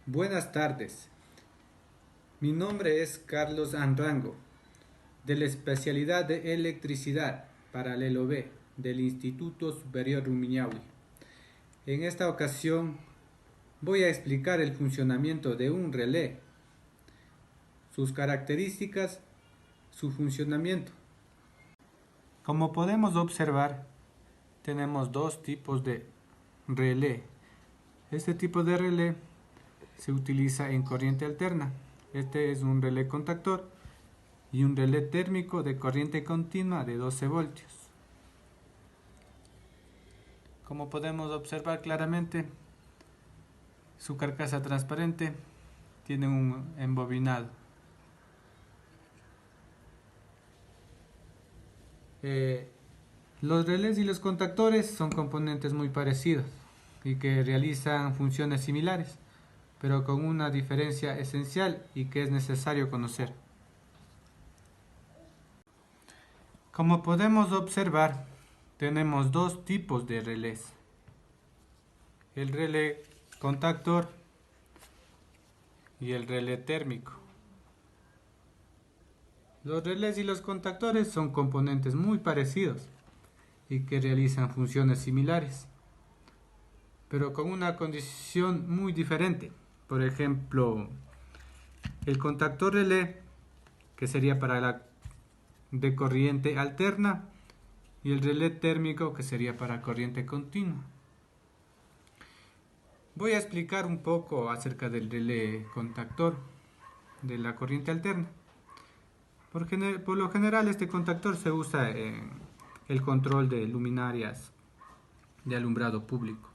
Buenas tardes, mi nombre es Carlos Anrango, de la especialidad de Electricidad, paralelo B, del Instituto Superior Rumiñahui. En esta ocasión voy a explicar el funcionamiento de un relé, sus características, su funcionamiento. Como podemos observar, tenemos dos tipos de relé. Este tipo de relé se utiliza en corriente alterna. Este es un relé contactor y un relé térmico de corriente continua de 12 voltios. Como podemos observar claramente, su carcasa transparente tiene un embobinado. Los relés y los contactores son componentes muy parecidos y que realizan funciones similares, pero con una diferencia esencial y que es necesario conocer. Como podemos observar, tenemos dos tipos de relés. El relé contactor y el relé térmico. Los relés y los contactores son componentes muy parecidos y que realizan funciones similares, pero con una condición muy diferente. Por ejemplo, el contactor relé, que sería para la de corriente alterna, y el relé térmico, que sería para corriente continua. Voy a explicar un poco acerca del relé contactor de la corriente alterna. Por lo general este contactor se usa en el control de luminarias de alumbrado público.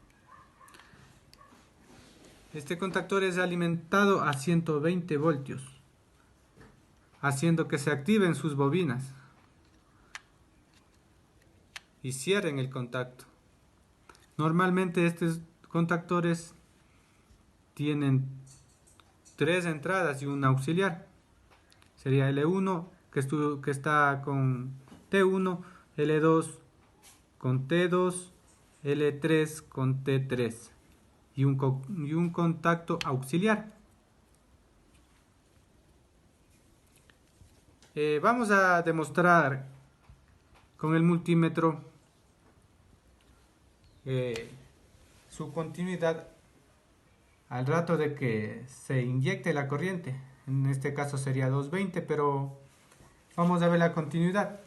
Este contactor es alimentado a 120 voltios, haciendo que se activen sus bobinas y cierren el contacto. Normalmente estos contactores tienen tres entradas y un auxiliar. Sería L1 que está con T1, L2 con T2, L3 con T3 y un contacto auxiliar. Vamos a demostrar con el multímetro su continuidad al rato de que se inyecte la corriente. En este caso sería 220, pero vamos a ver la continuidad.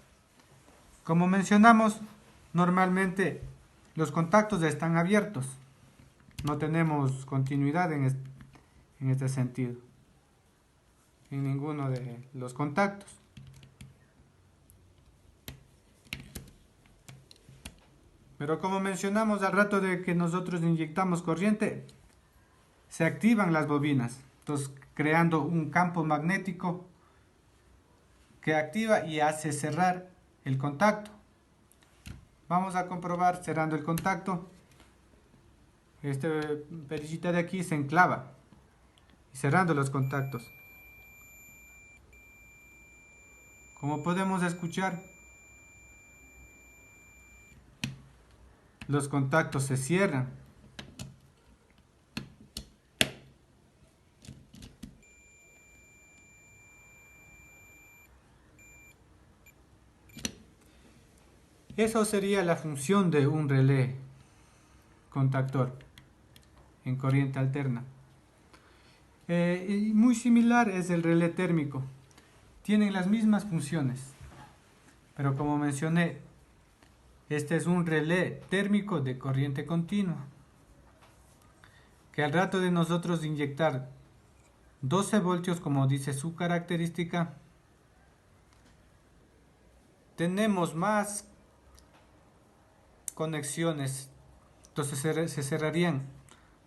Como mencionamos, normalmente los contactos están abiertos. No tenemos continuidad en este sentido, en ninguno de los contactos. Pero como mencionamos, al rato de que nosotros inyectamos corriente, se activan las bobinas, entonces creando un campo magnético que activa y hace cerrar el contacto. Vamos a comprobar cerrando el contacto. Esta perillita de aquí se enclava y cerrando los contactos. Como podemos escuchar, los contactos se cierran. Eso sería la función de un relé contactor en corriente alterna. Y muy similar es el relé térmico. Tienen las mismas funciones, pero como mencioné, este es un relé térmico de corriente continua, que al rato de nosotros inyectar 12 voltios, como dice su característica, tenemos más conexiones, entonces se cerrarían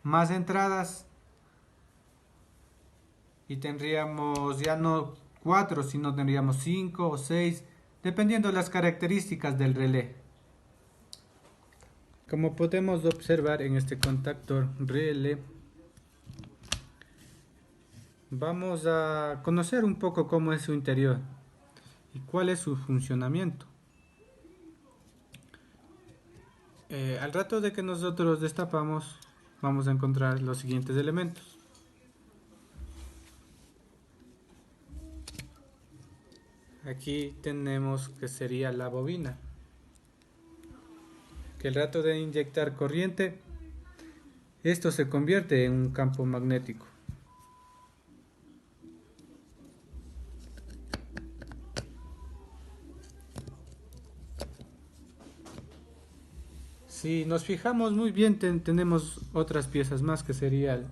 más entradas y tendríamos ya no 4, sino tendríamos 5 o 6, dependiendo de las características del relé. Como podemos observar en este contactor relé, vamos a conocer un poco cómo es su interior y cuál es su funcionamiento. Al rato de que nosotros destapamos, vamos a encontrar los siguientes elementos. Aquí tenemos que sería la bobina, que al rato de inyectar corriente, esto se convierte en un campo magnético. Si nos fijamos muy bien, tenemos otras piezas más que sería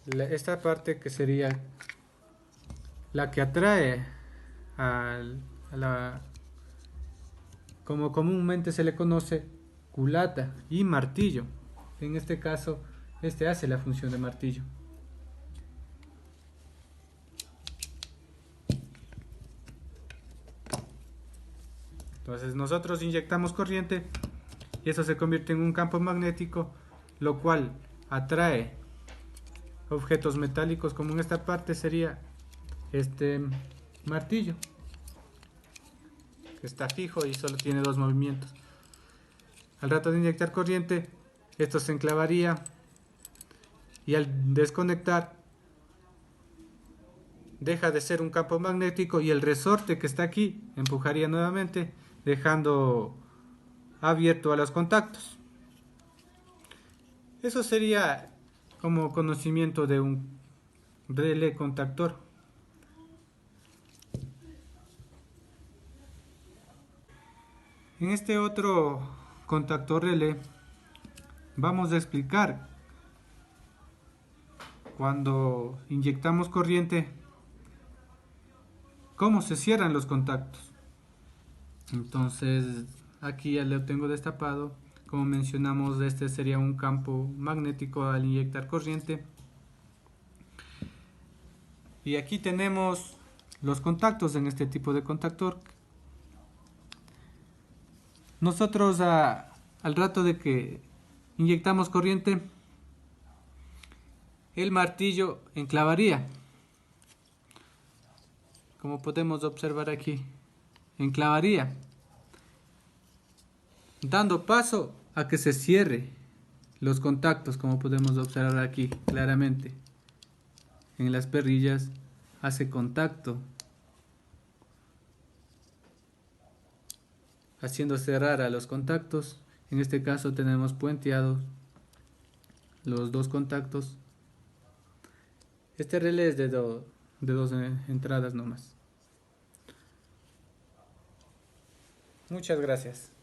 esta parte que sería la que atrae a la, como comúnmente se le conoce, culata y martillo. En este caso, este hace la función de martillo. Entonces nosotros inyectamos corriente y eso se convierte en un campo magnético, lo cual atrae objetos metálicos, como en esta parte sería este martillo, que está fijo y solo tiene dos movimientos. Al rato de inyectar corriente, esto se enclavaría y al desconectar deja de ser un campo magnético y el resorte que está aquí empujaría nuevamente, dejando abierto a los contactos. Eso sería como conocimiento de un relé contactor. En este otro contactor relé vamos a explicar cuando inyectamos corriente cómo se cierran los contactos. Entonces aquí ya lo tengo destapado. Como mencionamos, este sería un campo magnético al inyectar corriente. Y aquí tenemos los contactos en este tipo de contactor. Nosotros al rato de que inyectamos corriente, el martillo enclavaría. Como podemos observar aquí, enclavaría, dando paso a que se cierre los contactos, como podemos observar aquí claramente. En las perrillas hace contacto, haciendo cerrar a los contactos. En este caso tenemos puenteados los dos contactos. Este relé es de dos entradas nomás. Muchas gracias.